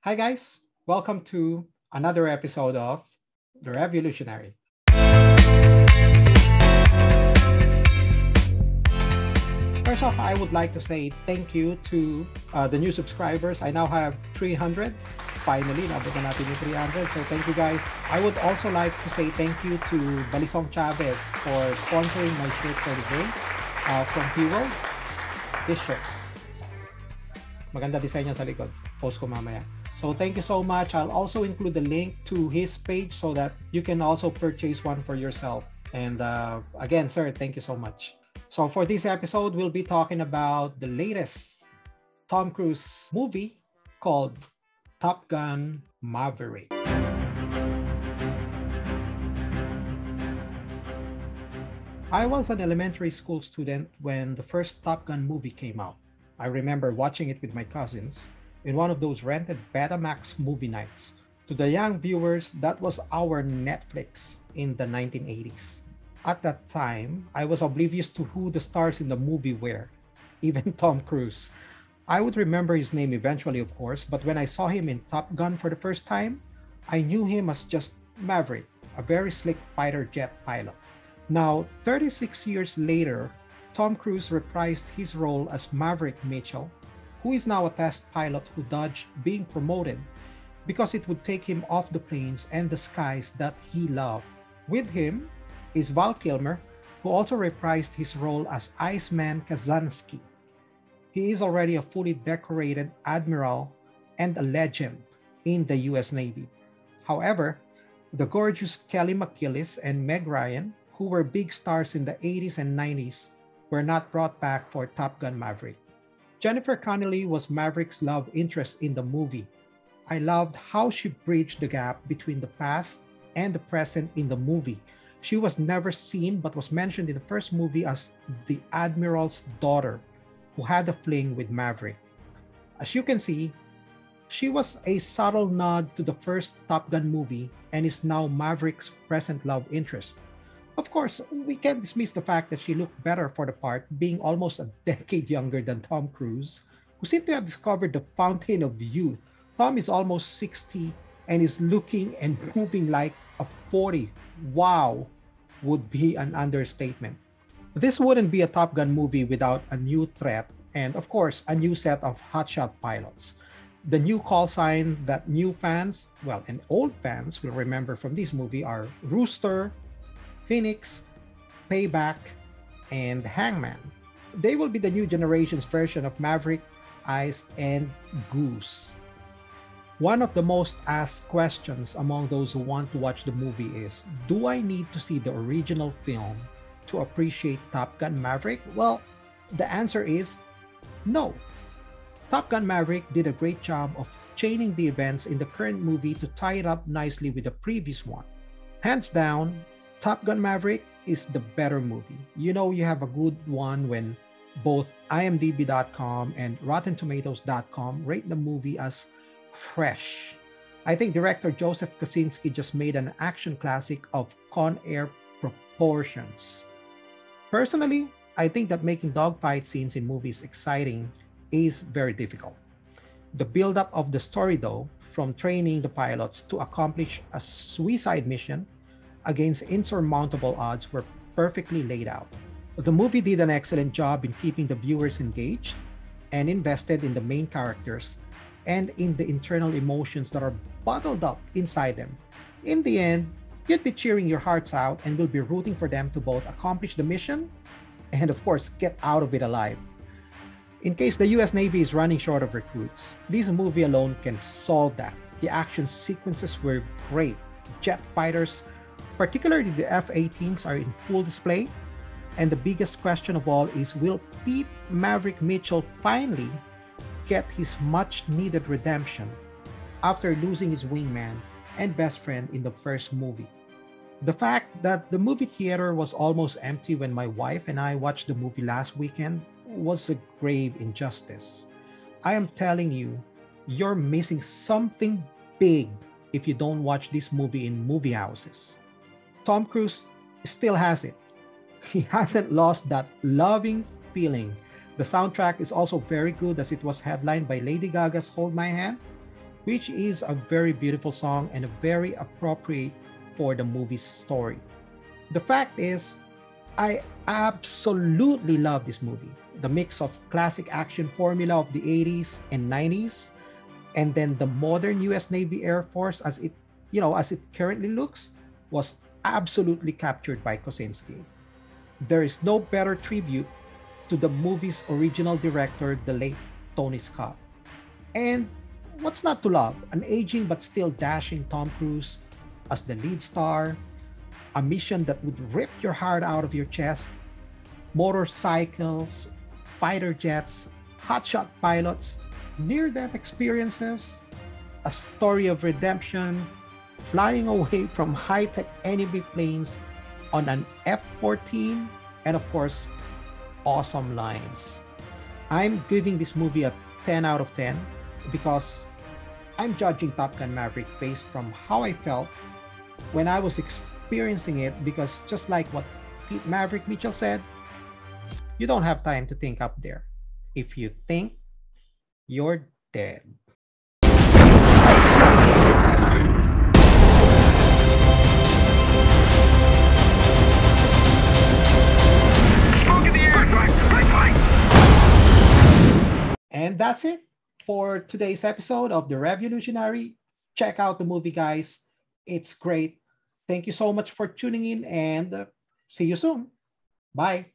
Hi, guys. Welcome to another episode of The Reviewlutionary. First off, I would like to say thank you to the new subscribers. I now have 300. Finally, nabutan natin yung 300. So thank you, guys. I would also like to say thank you to Balisong Chavez for sponsoring my shirt for the day from Hero. This shirt. Maganda design niya sa likod. Post ko mamaya. So thank you so much. I'll also include the link to his page so that you can also purchase one for yourself. And again, sir, thank you so much. So for this episode, we'll be talking about the latest Tom Cruise movie called Top Gun Maverick. I was an elementary school student when the first Top Gun movie came out. I remember watching it with my cousins in one of those rented Betamax movie nights. To the young viewers, that was our Netflix in the 1980s. At that time, I was oblivious to who the stars in the movie were, even Tom Cruise. I would remember his name eventually, of course, but when I saw him in Top Gun for the first time, I knew him as just Maverick, a very slick fighter jet pilot. Now, 36 years later, Tom Cruise reprised his role as Maverick Mitchell, who is now a test pilot who dodged being promoted because it would take him off the planes and the skies that he loved. With him is Val Kilmer, who also reprised his role as Iceman Kazansky. He is already a fully decorated admiral and a legend in the US Navy. However, the gorgeous Kelly McGillis and Meg Ryan, who were big stars in the 80s and 90s, were not brought back for Top Gun Maverick. Jennifer Connelly was Maverick's love interest in the movie. I loved how she bridged the gap between the past and the present in the movie. She was never seen but was mentioned in the first movie as the Admiral's daughter who had a fling with Maverick. As you can see, she was a subtle nod to the first Top Gun movie and is now Maverick's present love interest. Of course, we can't dismiss the fact that she looked better for the part, being almost a decade younger than Tom Cruise, who seemed to have discovered the fountain of youth. Tom is almost 60 and is looking and moving like a 40. Wow, would be an understatement. This wouldn't be a Top Gun movie without a new threat and, of course, a new set of hotshot pilots. The new call sign that new fans, well, and old fans will remember from this movie are Rooster, Phoenix, Payback, and Hangman. They will be the new generation's version of Maverick, Ice, and Goose. One of the most asked questions among those who want to watch the movie is, do I need to see the original film to appreciate Top Gun Maverick? Well, the answer is no. Top Gun Maverick did a great job of chaining the events in the current movie to tie it up nicely with the previous one. Hands down, Top Gun Maverick is the better movie. You know you have a good one when both IMDb.com and RottenTomatoes.com rate the movie as fresh. I think director Joseph Kosinski just made an action classic of Con Air proportions. Personally, I think that making dogfight scenes in movies exciting is very difficult. The build-up of the story, though, from training the pilots to accomplish a suicide mission against insurmountable odds were perfectly laid out. The movie did an excellent job in keeping the viewers engaged and invested in the main characters and in the internal emotions that are bottled up inside them. In the end, you'd be cheering your hearts out and will be rooting for them to both accomplish the mission and, of course, get out of it alive. In case the US Navy is running short of recruits, this movie alone can solve that. The action sequences were great. Jet fighters, particularly the F-18s, are in full display. And the biggest question of all is, will Pete Maverick Mitchell finally get his much-needed redemption after losing his wingman and best friend in the first movie? The fact that the movie theater was almost empty when my wife and I watched the movie last weekend was a grave injustice. I am telling you, you're missing something big if you don't watch this movie in movie houses. Tom Cruise still has it. He hasn't lost that loving feeling. The soundtrack is also very good, as it was headlined by Lady Gaga's Hold My Hand. which is a very beautiful song and a very appropriate for the movie's story. The fact is, I absolutely love this movie. The mix of classic action formula of the 80s and 90s, and then the modern US Navy Air Force as it currently looks, was absolutely captured by Kosinski. There is no better tribute to the movie's original director, the late Tony Scott. And what's not to love? An aging but still dashing Tom Cruise as the lead star, a mission that would rip your heart out of your chest, motorcycles, fighter jets, hotshot pilots, near death experiences, a story of redemption, flying away from high tech enemy planes on an F 14, and of course, awesome lines. I'm giving this movie a 10 out of 10 because I'm judging Top Gun Maverick based from how I felt when I was experiencing it. Because just like what Pete Maverick Mitchell said, you don't have time to think up there. If you think, you're dead. And that's it for today's episode of the Revolutionary. Check out the movie, guys. It's great. Thank you so much for tuning in and see you soon. Bye.